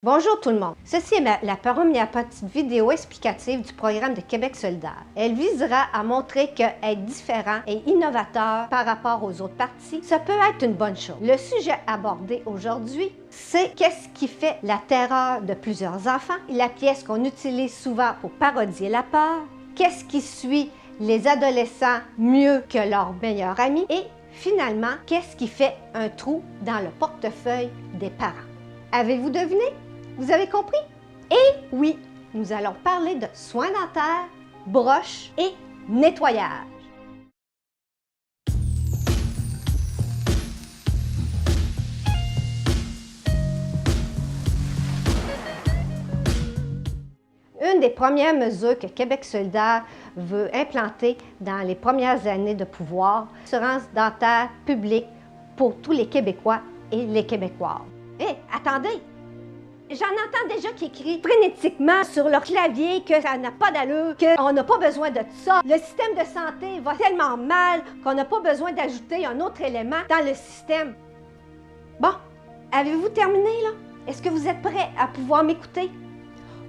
Bonjour tout le monde, ceci est la première petite vidéo explicative du programme de Québec solidaire. Elle visera à montrer qu'être différent et innovateur par rapport aux autres partis, ça peut être une bonne chose. Le sujet abordé aujourd'hui, c'est qu'est-ce qui fait la terreur de plusieurs enfants, la pièce qu'on utilise souvent pour parodier la peur, qu'est-ce qui suit les adolescents mieux que leurs meilleurs amis et finalement, qu'est-ce qui fait un trou dans le portefeuille des parents. Avez-vous deviné? Vous avez compris? Et oui, nous allons parler de soins dentaires, broches et nettoyage. Une des premières mesures que Québec solidaire veut implanter dans les premières années de pouvoir, l'assurance dentaire publique pour tous les Québécois et les Québécoises. Hé, attendez! J'en entends déjà qui écrivent frénétiquement sur leur clavier que ça n'a pas d'allure, qu'on n'a pas besoin de ça. Le système de santé va tellement mal qu'on n'a pas besoin d'ajouter un autre élément dans le système. Bon, avez-vous terminé là? Est-ce que vous êtes prêts à pouvoir m'écouter?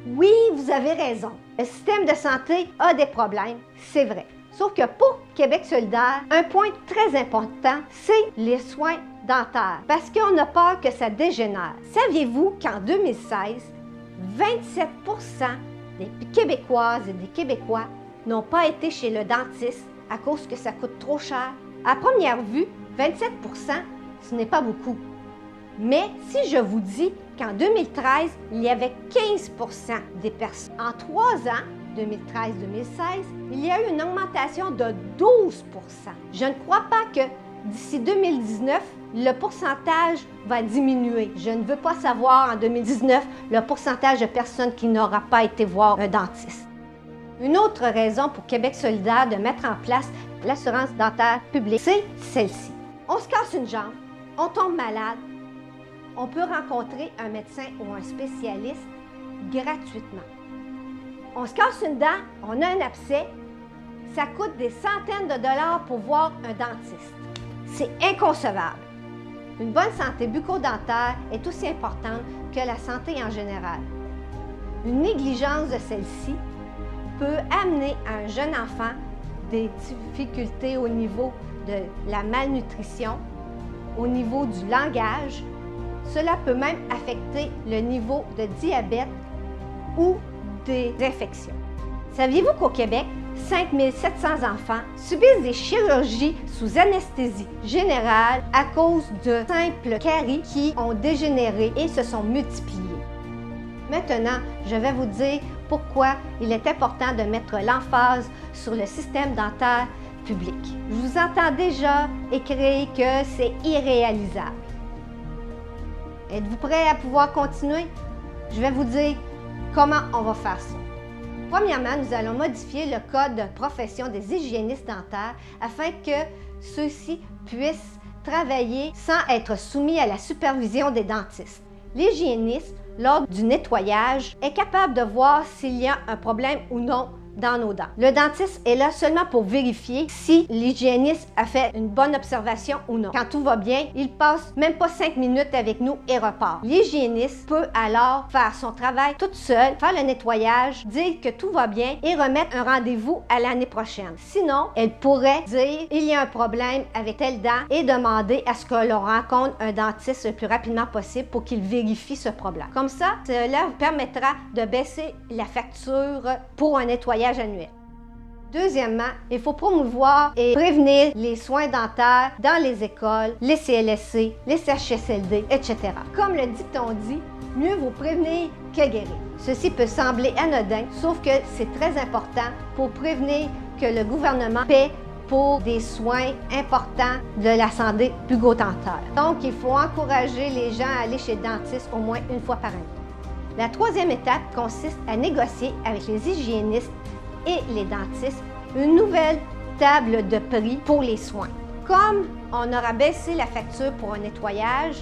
Oui, vous avez raison. Le système de santé a des problèmes, c'est vrai. Sauf que pour Québec solidaire, un point très important, c'est les soins dentaires, parce qu'on a peur que ça dégénère. Saviez-vous qu'en 2016, 27% des Québécoises et des Québécois n'ont pas été chez le dentiste à cause que ça coûte trop cher? À première vue, 27%, ce n'est pas beaucoup. Mais si je vous dis qu'en 2013, il y avait 15% des personnes. En 3 ans, 2013-2016, il y a eu une augmentation de 12%. Je ne crois pas que d'ici 2019, le pourcentage va diminuer. Je ne veux pas savoir en 2019 le pourcentage de personnes qui n'auront pas été voir un dentiste. Une autre raison pour Québec solidaire de mettre en place l'assurance dentaire publique, c'est celle-ci. On se casse une jambe, on tombe malade, on peut rencontrer un médecin ou un spécialiste gratuitement. On se casse une dent, on a un abcès, ça coûte des centaines de dollars pour voir un dentiste. C'est inconcevable. Une bonne santé bucco-dentaire est aussi importante que la santé en général. Une négligence de celle-ci peut amener à un jeune enfant des difficultés au niveau de la malnutrition, au niveau du langage. Cela peut même affecter le niveau de diabète ou des infections. Saviez-vous qu'au Québec, 5700 enfants subissent des chirurgies sous anesthésie générale à cause de simples caries qui ont dégénéré et se sont multipliées? Maintenant, je vais vous dire pourquoi il est important de mettre l'emphase sur le système dentaire public. Je vous entends déjà écrire que c'est irréalisable. Êtes-vous prêts à pouvoir continuer? Je vais vous dire comment on va faire ça. Premièrement, nous allons modifier le code de profession des hygiénistes dentaires afin que ceux-ci puissent travailler sans être soumis à la supervision des dentistes. L'hygiéniste, lors du nettoyage, est capable de voir s'il y a un problème ou non dans nos dents. Le dentiste est là seulement pour vérifier si l'hygiéniste a fait une bonne observation ou non. Quand tout va bien, il passe même pas 5 minutes avec nous et repart. L'hygiéniste peut alors faire son travail toute seule, faire le nettoyage, dire que tout va bien et remettre un rendez-vous à l'année prochaine. Sinon, elle pourrait dire il y a un problème avec telle dent et demander à ce que l'on rencontre un dentiste le plus rapidement possible pour qu'il vérifie ce problème. Comme ça, cela vous permettra de baisser la facture pour un nettoyage annuel. Deuxièmement, il faut promouvoir et prévenir les soins dentaires dans les écoles, les CLSC, les CHSLD, etc. Comme le dicton dit, mieux vaut prévenir que guérir. Ceci peut sembler anodin, sauf que c'est très important pour prévenir que le gouvernement paie pour des soins importants de la santé bucco-dentaire. Donc, il faut encourager les gens à aller chez le dentiste au moins une fois par année. La troisième étape consiste à négocier avec les hygiénistes et les dentistes une nouvelle table de prix pour les soins. Comme on aura baissé la facture pour un nettoyage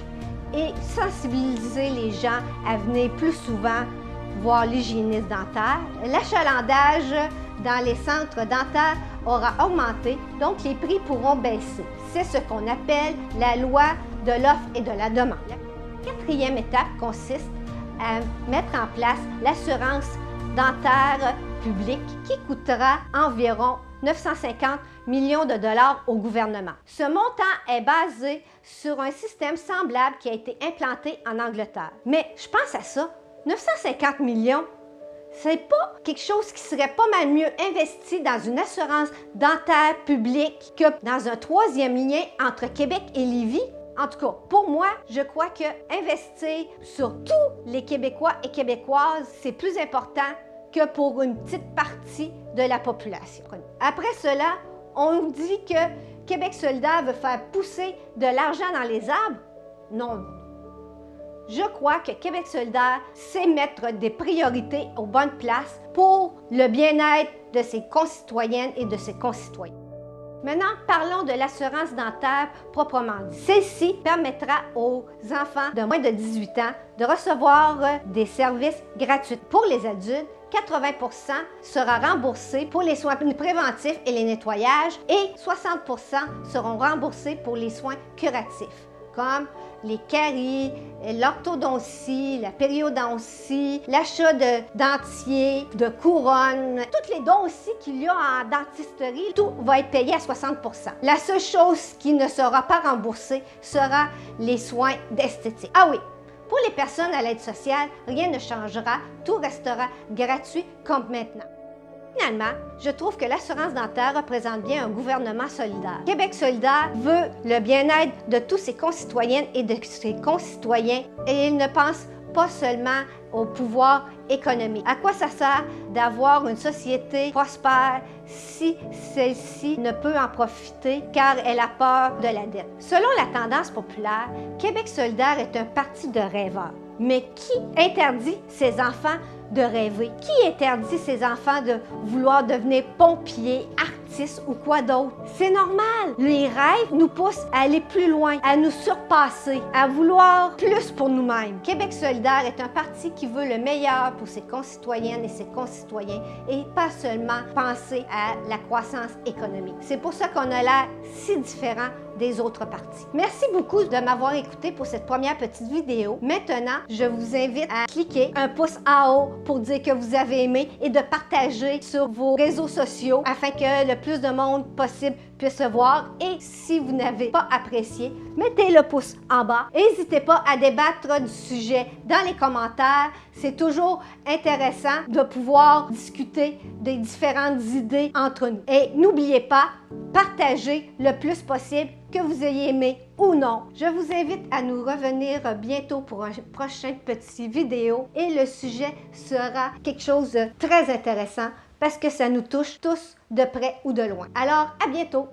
et sensibiliser les gens à venir plus souvent voir l'hygiéniste dentaire, l'achalandage dans les centres dentaires aura augmenté, donc les prix pourront baisser. C'est ce qu'on appelle la loi de l'offre et de la demande. La quatrième étape consiste à mettre en place l'assurance dentaire publique qui coûtera environ 950 millions de dollars au gouvernement. Ce montant est basé sur un système semblable qui a été implanté en Angleterre. Mais je pense à ça, 950 millions, c'est pas quelque chose qui serait pas mal mieux investi dans une assurance dentaire publique que dans un troisième lien entre Québec et Lévis? En tout cas, pour moi, je crois que investir sur tous les Québécois et Québécoises, c'est plus important que pour une petite partie de la population. Après cela, on dit que Québec solidaire veut faire pousser de l'argent dans les arbres. Non. Je crois que Québec solidaire sait mettre des priorités aux bonnes places pour le bien-être de ses concitoyennes et de ses concitoyens. Maintenant, parlons de l'assurance dentaire proprement dit. Celle-ci permettra aux enfants de moins de 18 ans de recevoir des services gratuits. Pour les adultes, 80% sera remboursé pour les soins préventifs et les nettoyages et 60% seront remboursés pour les soins curatifs, comme les caries, l'orthodontie, la périodontie, l'achat de dentiers, de couronnes, toutes les dons aussi qu'il y a en dentisterie, tout va être payé à 60%. La seule chose qui ne sera pas remboursée sera les soins d'esthétique. Ah oui! Pour les personnes à l'aide sociale, rien ne changera, tout restera gratuit comme maintenant. Finalement, je trouve que l'assurance dentaire représente bien un gouvernement solidaire. Québec solidaire veut le bien-être de tous ses concitoyennes et de ses concitoyens et il ne pense pas seulement au pouvoir économique. À quoi ça sert d'avoir une société prospère si celle-ci ne peut en profiter car elle a peur de la dette? Selon la tendance populaire, Québec solidaire est un parti de rêveurs. Mais qui interdit ses enfants de rêver? Qui interdit ses enfants de vouloir devenir pompiers, artistes ou quoi d'autre? C'est normal! Les rêves nous poussent à aller plus loin, à nous surpasser, à vouloir plus pour nous-mêmes. Québec solidaire est un parti qui veut le meilleur pour ses concitoyennes et ses concitoyens et pas seulement penser à la croissance économique. C'est pour ça qu'on a l'air si différent des autres partis. Merci beaucoup de m'avoir écouté pour cette première petite vidéo. Maintenant, je vous invite à cliquer un pouce en haut pour dire que vous avez aimé et de partager sur vos réseaux sociaux afin que le plus de monde possible puisse le voir. Et si vous n'avez pas apprécié, mettez le pouce en bas. N'hésitez pas à débattre du sujet dans les commentaires. C'est toujours intéressant de pouvoir discuter des différentes idées entre nous. Et n'oubliez pas, partagez le plus possible que vous ayez aimé ou non. Je vous invite à nous revenir bientôt pour un prochain petit vidéo et le sujet sera quelque chose de très intéressant parce que ça nous touche tous de près ou de loin. Alors, à bientôt!